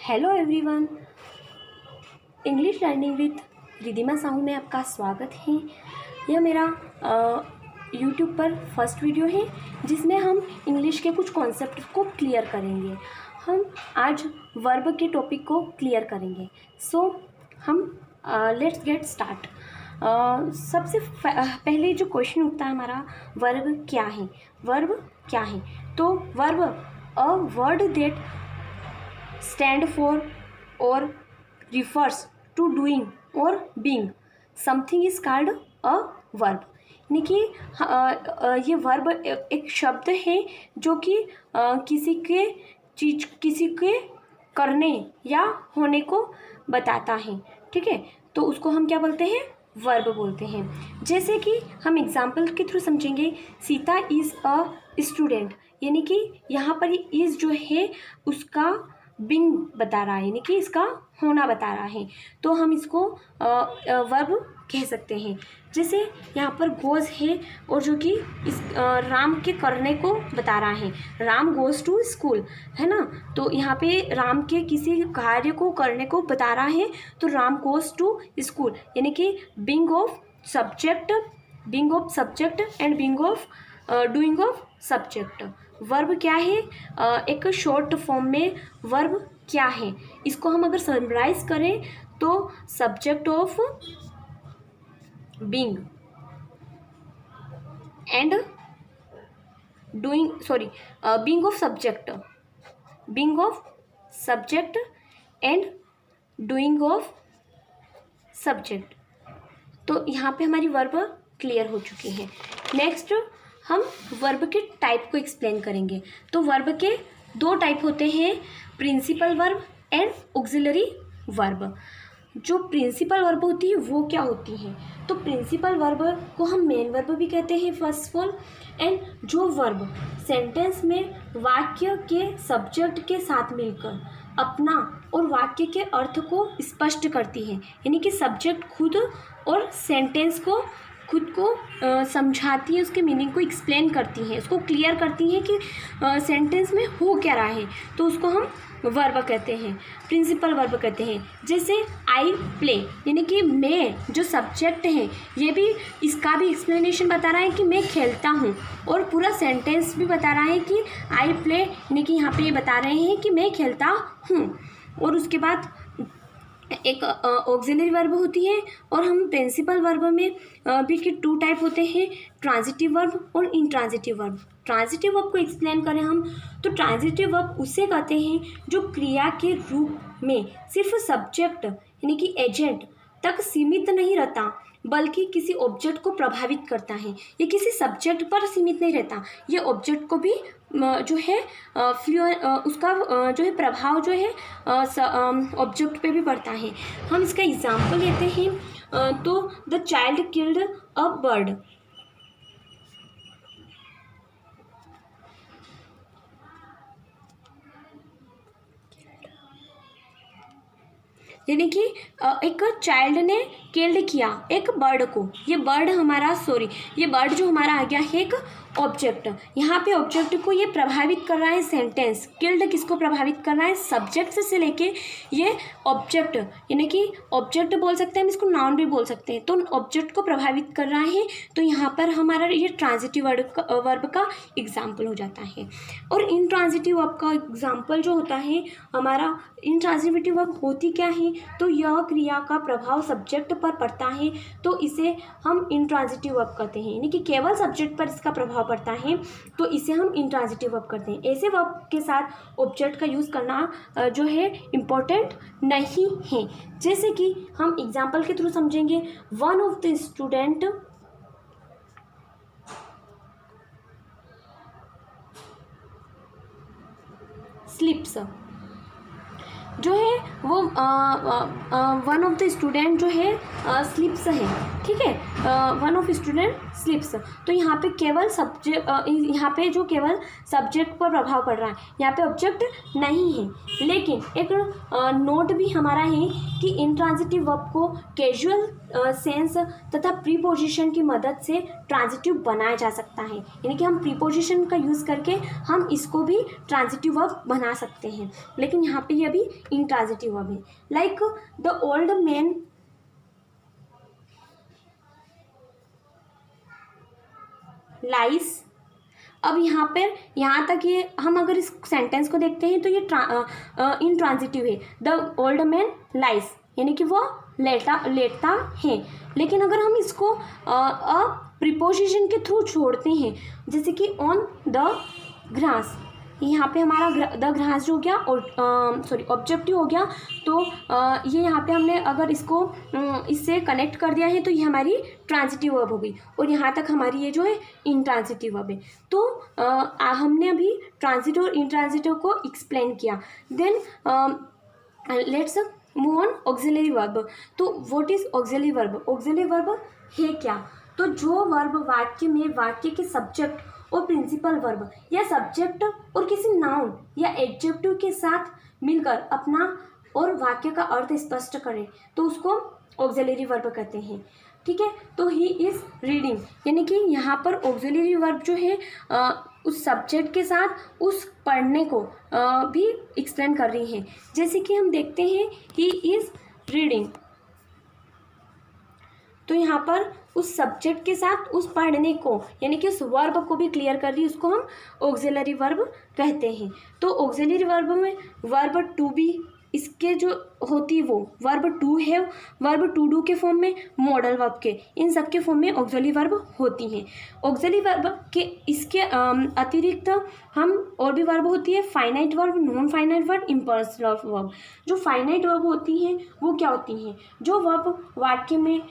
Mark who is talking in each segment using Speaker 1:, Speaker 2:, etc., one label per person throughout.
Speaker 1: Hello everyone, English learning with Ridhima Sahu में आपका स्वागत है। यह मेरा यूट्यूब पर फर्स्ट वीडियो है जिसमें हम इंग्लिश के कुछ कॉन्सेप्ट को क्लियर करेंगे। हम आज वर्ब के टॉपिक को क्लियर करेंगे। सो हम लेट्स गेट स्टार्ट। सबसे पहले जो क्वेश्चन उठता है हमारा, वर्ब क्या है? वर्ब क्या है? तो verb a word that stand for or refers to doing or being something is called a verb। यानी कि ये वर्ब एक शब्द है जो कि किसी के करने या होने को बताता है। ठीक है, तो उसको हम क्या बोलते हैं? वर्ब बोलते हैं। जैसे कि हम एग्जाम्पल के थ्रू समझेंगे। सीता इज़ अ स्टूडेंट, यानी कि यहाँ पर इज़ जो है उसका बिंग बता रहा है, यानी कि इसका होना बता रहा है, तो हम इसको वर्ब कह सकते हैं। जैसे यहाँ पर गोज़ है और जो कि इस राम के करने को बता रहा है। राम गोज़ टू स्कूल, है ना, तो यहाँ पे राम के किसी कार्य को करने को बता रहा है, तो राम गोज़ टू स्कूल, यानी कि being of subject and being of doing of subject. Verb क्या है? एक शॉर्ट फॉर्म में वर्ब क्या है, इसको हम अगर समराइज करें तो subject of being and doing being of subject and doing of subject. तो यहाँ पे हमारी वर्ब क्लियर हो चुकी है। नेक्स्ट हम वर्ब के टाइप को एक्सप्लेन करेंगे। तो वर्ब के दो टाइप होते हैं, principal verb and auxiliary verb. जो प्रिंसिपल वर्ब होती है वो क्या होती है? तो प्रिंसिपल वर्ब को हम मेन वर्ब भी कहते हैं फर्स्ट ऑफ ऑल। एंड जो वर्ब सेंटेंस में वाक्य के सब्जेक्ट के साथ मिलकर अपना और वाक्य के अर्थ को स्पष्ट करती है, यानी कि सब्जेक्ट खुद और सेंटेंस को खुद को समझाती है, उसके मीनिंग को एक्सप्लेन करती है, उसको क्लियर करती है कि सेंटेंस में हो क्या रहा है, तो उसको हम वर्ब कहते हैं, प्रिंसिपल वर्ब कहते हैं। जैसे आई प्ले, यानी कि मैं जो सब्जेक्ट है ये भी इसका भी एक्सप्लेनेशन बता रहा है कि मैं खेलता हूँ, और पूरा सेंटेंस भी बता रहा है कि आई प्ले, यानी कि यहाँ पे ये बता रहे हैं कि मैं खेलता हूँ। और उसके बाद एक ऑक्सिलरी वर्ब होती है, और हम प्रिंसिपल वर्ब में भी के टू टाइप होते हैं, ट्रांजिटिव वर्ब और इंट्रांजिटिव वर्ब। ट्रांजिटिव वर्ब को एक्सप्लेन करें हम, तो ट्रांजिटिव वर्ब उसे कहते हैं जो क्रिया के रूप में सिर्फ सब्जेक्ट यानी कि एजेंट तक सीमित नहीं रहता, बल्कि किसी ऑब्जेक्ट को प्रभावित करता है। ये किसी सब्जेक्ट पर सीमित नहीं रहता, ये ऑब्जेक्ट को भी जो है उसका जो है प्रभाव जो है ऑब्जेक्ट पे भी पड़ता है। हम इसका एग्जाम्पल लेते हैं। तो the child killed a bird, यानी कि एक चाइल्ड ने किल्ड किया एक बर्ड को। ये बर्ड जो हमारा आ गया है एक ऑब्जेक्ट। यहाँ पे ऑब्जेक्ट को ये प्रभावित कर रहा है सेंटेंस। किल्ड किसको प्रभावित कर रहा है? सब्जेक्ट से लेके ये ऑब्जेक्ट, यानी कि ऑब्जेक्ट बोल सकते हैं हम, इसको नाउन भी बोल सकते हैं, तो ऑब्जेक्ट को प्रभावित कर रहा है, तो यहाँ पर हमारा ये ट्रांजिटिव वर्ब का एग्जाम्पल हो जाता है। और इनट्रांजिटिव वर्ब का एग्जाम्पल जो होता है हमारा, इनट्रांजिटिव वर्ब होती क्या है? तो यह क्रिया का प्रभाव सब्जेक्ट पर पड़ता है, तो इसे हम इनट्रांजिटिव वर्ब कहते हैं, यानी कि केवल सब्जेक्ट पर इसका प्रभाव पड़ता है, तो इसे हम इनट्रांजिटिव वर्ब करते हैं। ऐसे वर्ब के साथ ऑब्जेक्ट का यूज़ करना जो है इम्पोर्टेंट नहीं है। जैसे कि हम एग्जाम्पल के थ्रू समझेंगे। One of the student slips, जो है वो वन ऑफ द स्टूडेंट जो है स्लिप्स है। ठीक है, वन ऑफ स्टूडेंट स्लिप्स, तो यहाँ पे केवल सब्जेक्ट, यहाँ पे जो केवल सब्जेक्ट पर प्रभाव पड़ रहा है, यहाँ पे ऑब्जेक्ट नहीं है। लेकिन एक नोट भी हमारा है कि इंट्रांजिटिव वर्ब को कैजुअल सेंस तथा प्रीपोजिशन की मदद से ट्रांजिटिव बनाया जा सकता है, यानी कि हम प्रीपोजिशन का यूज़ करके हम इसको भी ट्रांजिटिव वर्ब बना सकते हैं। लेकिन यहाँ पे ये भी इंट्रांजिटिव वर्ब है। लाइक द ओल्ड मैन लाइस। अब यहाँ पर यहाँ तक ये हम अगर इस सेंटेंस को देखते हैं तो ये इंट्रांजिटिव है। द ओल्ड मैन लाइस यानी कि वो लेटता है। लेकिन अगर हम इसको प्रीपोजिशन के थ्रू छोड़ते हैं, जैसे कि ऑन द ग्रास, यहाँ पे हमारा द ग्रास जो हो गया सॉरी ऑब्जेक्टिव हो गया, तो ये यहाँ पे हमने अगर इसको इससे कनेक्ट कर दिया है तो ये हमारी ट्रांजिटिव वर्ब हो गई, और यहाँ तक हमारी ये जो है इंट्रांजिटिव वर्ब है। तो हमने अभी ट्रांजिटिव और इंट्रांजिटिव को एक्सप्लेन किया। Then let's move on auxiliary verb. तो what is auxiliary verb? Auxiliary verb है क्या? तो जो वर्ब वाक्य में वाक्य के सब्जेक्ट और प्रिंसिपल वर्ब या सब्जेक्ट और किसी नाउन या एडजेक्टिव के साथ मिलकर अपना और वाक्य का अर्थ स्पष्ट करे तो उसको ऑक्सिलरी वर्ब कहते हैं। ठीक है, तो ही इज रीडिंग, यानी कि यहाँ पर ऑक्सिलरी वर्ब जो है उस सब्जेक्ट के साथ उस पढ़ने को भी एक्सप्लेन कर रही है। जैसे कि हम देखते हैं ही इज रीडिंग, तो यहाँ पर उस सब्जेक्ट के साथ उस पढ़ने को यानी कि उस वर्ब को भी क्लियर कर रही है, उसको हम ऑक्सिलरी वर्ब कहते हैं। तो ऑक्सिलरी वर्ब में वर्ब टू बी इसके जो होती वो वर्ब टू है, वर्ब टू डू के फॉर्म में, मॉडल वर्ब के, इन सब के फॉर्म में ऑक्सिलरी वर्ब होती हैं। ऑक्सिलरी वर्ब के इसके अतिरिक्त हम और भी वर्ब होती है finite verb, non finite verb, impersonal verb. जो फाइनाइट वर्ब होती हैं वो क्या होती हैं? जो वर्ब वाक्य में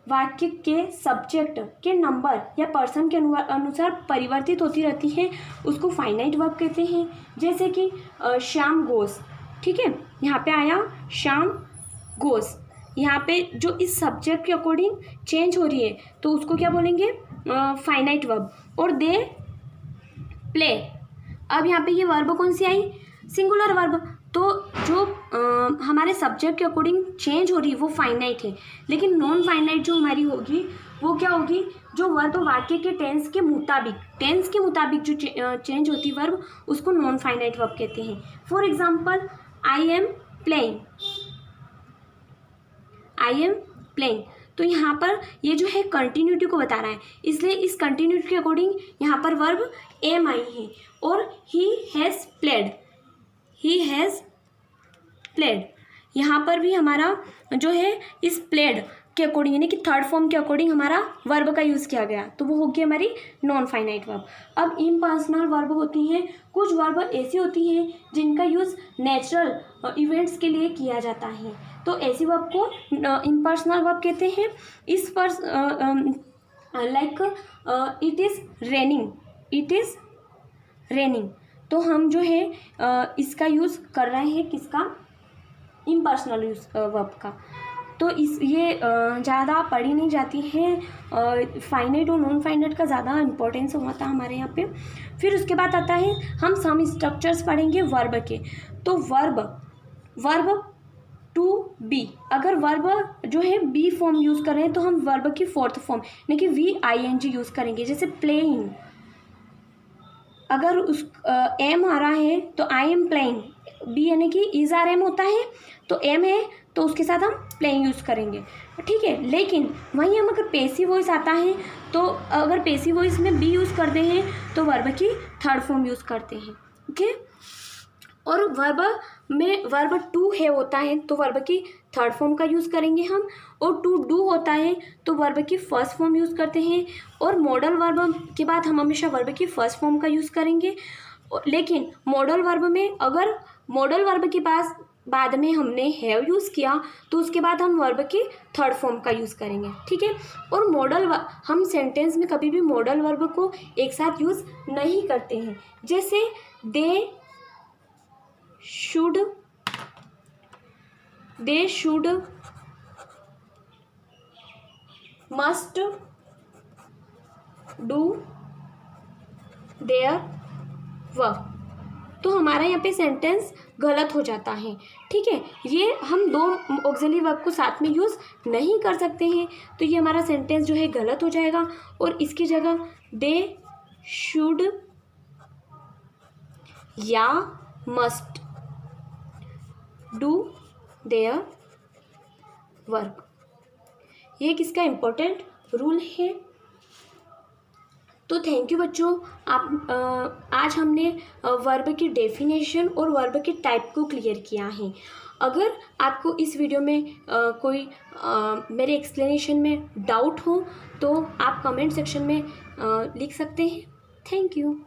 Speaker 1: वाक्य के सब्जेक्ट के नंबर या पर्सन के अनुसार परिवर्तित होती रहती है उसको फाइनाइट वर्ब कहते हैं। जैसे कि श्याम गोस, ठीक है, यहाँ पे आया श्याम गोस, यहाँ पे जो इस सब्जेक्ट के अकॉर्डिंग चेंज हो रही है तो उसको क्या बोलेंगे? Finite verb. और दे प्ले, अब यहाँ पे ये वर्ब कौन सी आई? Singular verb. तो जो हमारे सब्जेक्ट के अकॉर्डिंग चेंज हो रही है वो फाइनाइट है। लेकिन नॉन फाइनाइट जो हमारी होगी वो क्या होगी? जो वर्ब वाक्य के टेंस के मुताबिक जो चेंज होती है वर्ब उसको नॉन फाइनाइट वर्ब कहते हैं। For example I am playing, तो यहाँ पर ये जो है कंटिन्यूटी को बता रहा है, इसलिए इस कंटिन्यूटी के अकॉर्डिंग यहाँ पर वर्ब एम आई है। और ही हैज़ प्लेड, यहाँ पर भी हमारा जो है इस प्लेड के अकॉर्डिंग यानी कि थर्ड फॉर्म के अकॉर्डिंग हमारा वर्ब का यूज़ किया गया, तो वो होगी हमारी नॉन फाइनाइट वर्ब। अब इम्पर्सनल वर्ब होती हैं, कुछ वर्ब ऐसी होती हैं जिनका यूज़ नेचुरल इवेंट्स के लिए किया जाता है, तो ऐसी वर्ब को इम्पर्सनल वर्ब कहते हैं। इस पर लाइक इट इज़ रेनिंग, तो हम जो है इसका यूज़ कर रहे हैं किसका? इम्पर्सनल यूज़ वर्ब का। तो ये ज़्यादा पढ़ी नहीं जाती है, फाइनाइट और नॉन फाइनाइट का ज़्यादा इंपॉर्टेंस होता है हमारे यहाँ पे। फिर उसके बाद आता है हम सम स्ट्रक्चर्स पढ़ेंगे वर्ब के। तो वर्ब टू बी, अगर वर्ब जो है बी फॉर्म यूज़ कर रहे हैं तो हम वर्ब की फोर्थ फॉर्म यानी कि VING यूज़ करेंगे। जैसे प्लेइंग, अगर उस एम आ रहा है तो आई एम प्लेइंग, बी यानी कि इज आर एम होता है तो एम है तो उसके साथ हम प्लेइंग यूज़ करेंगे, ठीक है। लेकिन वहीं हम अगर पेसिव वॉइस आता है तो अगर पेसिव वॉइस में बी यूज़ करते हैं तो वर्ब की थर्ड फॉर्म यूज़ करते हैं, ओके। और वर्ब में वर्ब टू है होता है तो वर्ब की थर्ड फॉर्म का यूज़ करेंगे हम, और टू डू होता है तो वर्ब की फर्स्ट फॉर्म यूज़ करते हैं। और मॉडल वर्ब के बाद हम हमेशा वर्ब की फर्स्ट फॉर्म का यूज़ करेंगे। लेकिन मॉडल वर्ब में अगर मॉडल वर्ब के पास बाद में हमने हैव यूज़ किया तो उसके बाद हम वर्ब की थर्ड फॉर्म का यूज़ करेंगे, ठीक है। और हम सेंटेंस में कभी भी मॉडल वर्ब को एक साथ यूज़ नहीं करते हैं। जैसे they should must do their work. तो हमारा यहाँ पे सेंटेंस गलत हो जाता है, ठीक है। ये हम दो ऑक्सिलरी वर्ब को साथ में यूज़ नहीं कर सकते हैं, तो ये हमारा सेंटेंस जो है गलत हो जाएगा और इसकी जगह दे शुड या मस्ट डू देयर वर्क। ये किसका इम्पोर्टेंट रूल है। तो थैंक यू बच्चों, आप आज हमने वर्ब की डेफिनेशन और वर्ब के टाइप को क्लियर किया है। अगर आपको इस वीडियो में कोई मेरे एक्सप्लेनेशन में डाउट हो तो आप कमेंट सेक्शन में लिख सकते हैं। Thank you.